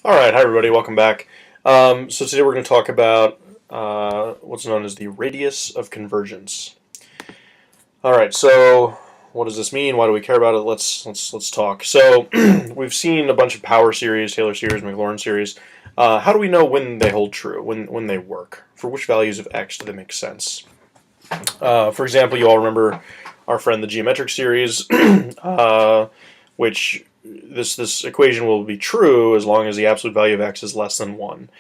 All right, hi everybody, welcome back. So today we're going to talk about what's known as the radius of convergence. All right, so what does this mean? Why do we care about it? Let's talk. So we've seen a bunch of power series, Taylor series, Maclaurin series. How do we know when they hold true? When they work? For which values of x do they make sense? For example, you all remember our friend the geometric series, which this equation will be true as long as the absolute value of x is less than 1.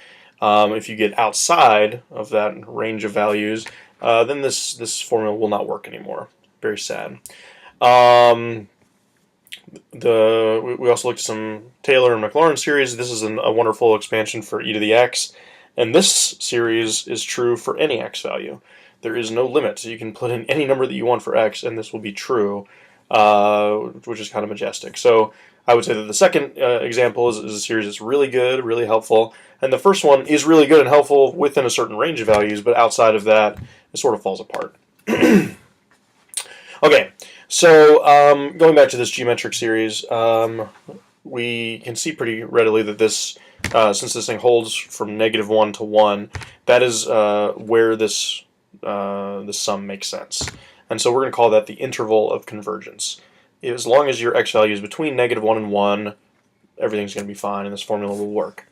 If you get outside of that range of values, then this formula will not work anymore. Very sad. We also looked at some Taylor and Maclaurin series. This is a wonderful expansion for e to the x, and this series is true for any x value. There is no limit, so you can put in any number that you want for x, and this will be true, which is kind of majestic. So I would say that the second example is a series that's really good, really helpful, and the first one is really good and helpful within a certain range of values, but outside of that, it sort of falls apart. Okay, so going back to this geometric series, we can see pretty readily that this, since this thing holds from -1 to 1, that is where this sum makes sense. And so we're going to call that the interval of convergence. As long as your x value is between -1 and 1, everything's going to be fine, and this formula will work.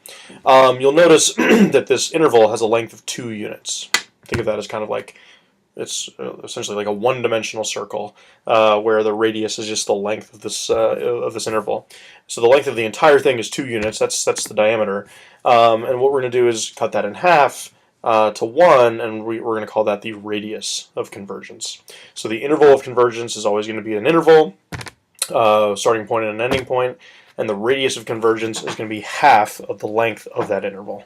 You'll notice that this interval has a length of 2 units. Think of that as kind of like, it's essentially like a one-dimensional circle, where the radius is just the length of this interval. So the length of the entire thing is 2 units. That's the diameter. And what we're going to do is cut that in half to 1, and we're going to call that the radius of convergence. So the interval of convergence is always going to be an interval, starting point and an ending point, and the radius of convergence is going to be half of the length of that interval.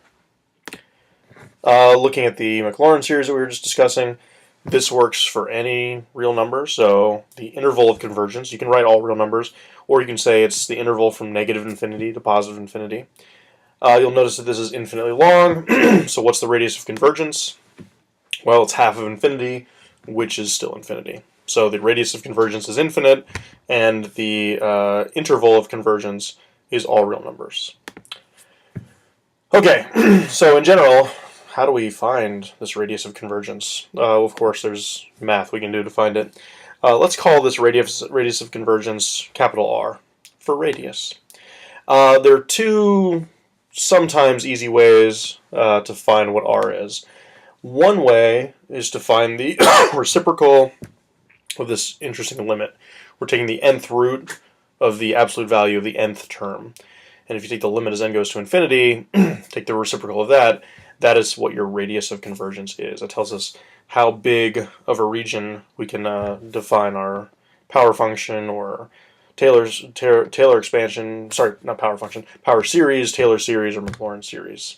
Looking at the Maclaurin series that we were just discussing, this works for any real number. So the interval of convergence, you can write all real numbers, or you can say it's the interval from -infinity to positive infinity. You'll notice that this is infinitely long. So what's the radius of convergence? Well, it's half of infinity, which is still infinity. So the radius of convergence is infinite, and the interval of convergence is all real numbers. Okay, so in general, how do we find this radius of convergence? Of course, there's math we can do to find it. Let's call this radius of convergence capital R for radius. There are two sometimes easy ways to find what R is. One way is to find the reciprocal of this interesting limit. We're taking the nth root of the absolute value of the nth term. And if you take the limit as n goes to infinity, take the reciprocal of that, that is what your radius of convergence is. It tells us how big of a region we can define our power function or Taylor expansion, sorry, not power function, power series, Taylor series, or Maclaurin series.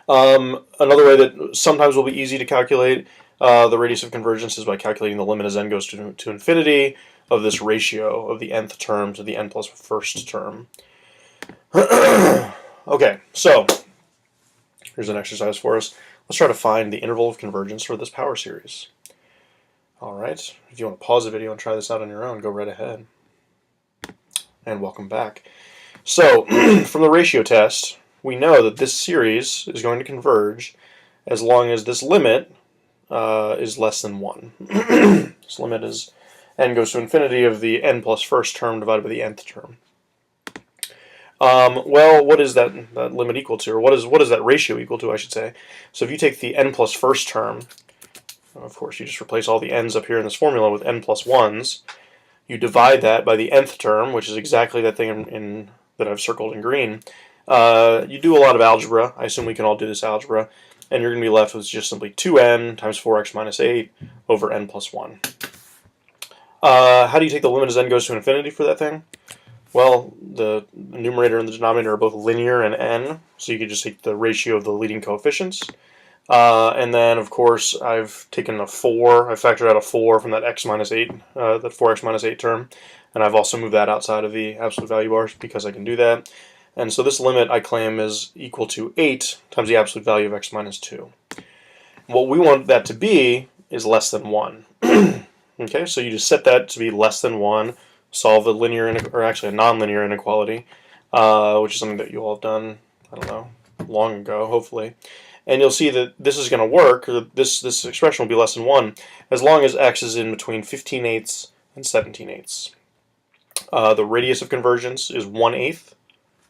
Another way that sometimes will be easy to calculate the radius of convergence is by calculating the limit as n goes to infinity of this ratio of the nth term to the n plus first term. Okay, so here's an exercise for us. Let's try to find the interval of convergence for this power series. Alright, if you want to pause the video and try this out on your own, go right ahead. And welcome back. So, from the ratio test, we know that this series is going to converge as long as this limit is less than 1. This limit is n goes to infinity of the n plus first term divided by the nth term. Well, what is that limit equal to, or what is that ratio equal to, I should say? So if you take the n plus first term, of course you just replace all the n's up here in this formula with n plus 1's, you divide that by the nth term, which is exactly that thing that I've circled in green. You do a lot of algebra. I assume we can all do this algebra, and you're going to be left with just simply 2n times 4x minus 8 over n plus 1. How do you take the limit as n goes to infinity for that thing? Well, the numerator and the denominator are both linear in n, so you could just take the ratio of the leading coefficients. And then, of course, I've taken a 4, I've factored out a 4 from that x minus 8, that 4x minus 8 term, and I've also moved that outside of the absolute value bars because I can do that. And so this limit, I claim, is equal to 8 times the absolute value of x minus 2. What we want that to be is less than 1. Okay, so you just set that to be less than 1, solve a linear, or actually a nonlinear inequality, which is something that you all have done, I don't know, long ago, hopefully. And you'll see that this is going to work, or this expression will be less than 1, as long as x is in between 15/8 and 17/8. The radius of convergence is 1/8.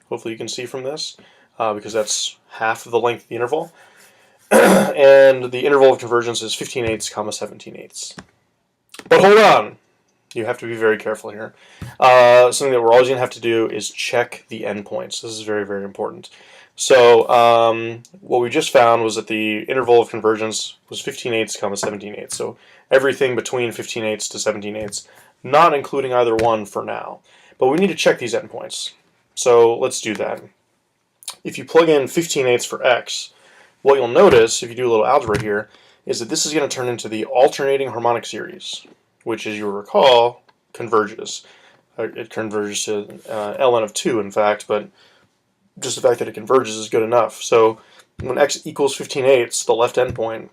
Hopefully you can see from this, because that's half of the length of the interval. And the interval of convergence is 15/8, 17/8. But hold on! You have to be very careful here. Something that we're always going to have to do is check the endpoints. This is very, very important. So what we just found was that the interval of convergence was 15/8, 17/8. So everything between 15/8 to 17/8, not including either one for now. But we need to check these endpoints. So let's do that. If you plug in 15/8 for x, what you'll notice, if you do a little algebra here, is that this is going to turn into the alternating harmonic series, which, as you'll recall, converges. It converges to ln of 2, in fact, but just the fact that it converges is good enough. So when x equals 15/8, the left endpoint,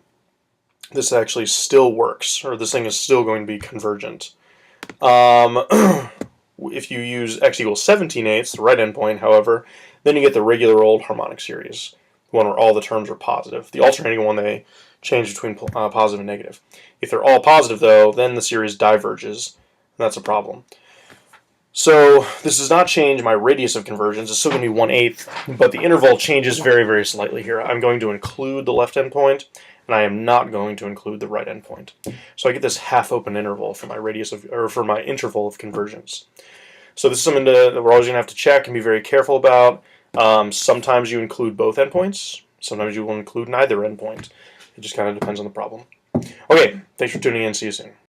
this actually still works, or this thing is still going to be convergent. If you use x equals 17/8, the right endpoint, however, then you get the regular old harmonic series, one where all the terms are positive. The alternating one, they change between positive and negative. If they're all positive, though, then the series diverges, and that's a problem. So this does not change my radius of convergence. It's still going to be 1/8, but the interval changes very, very slightly here. I'm going to include the left endpoint, and I am not going to include the right endpoint. So I get this half-open interval for my radius of, or for my interval of convergence. So this is something that we're always going to have to check and be very careful about. Sometimes you include both endpoints. Sometimes you will include neither endpoint. It just kind of depends on the problem. Okay, thanks for tuning in. See you soon.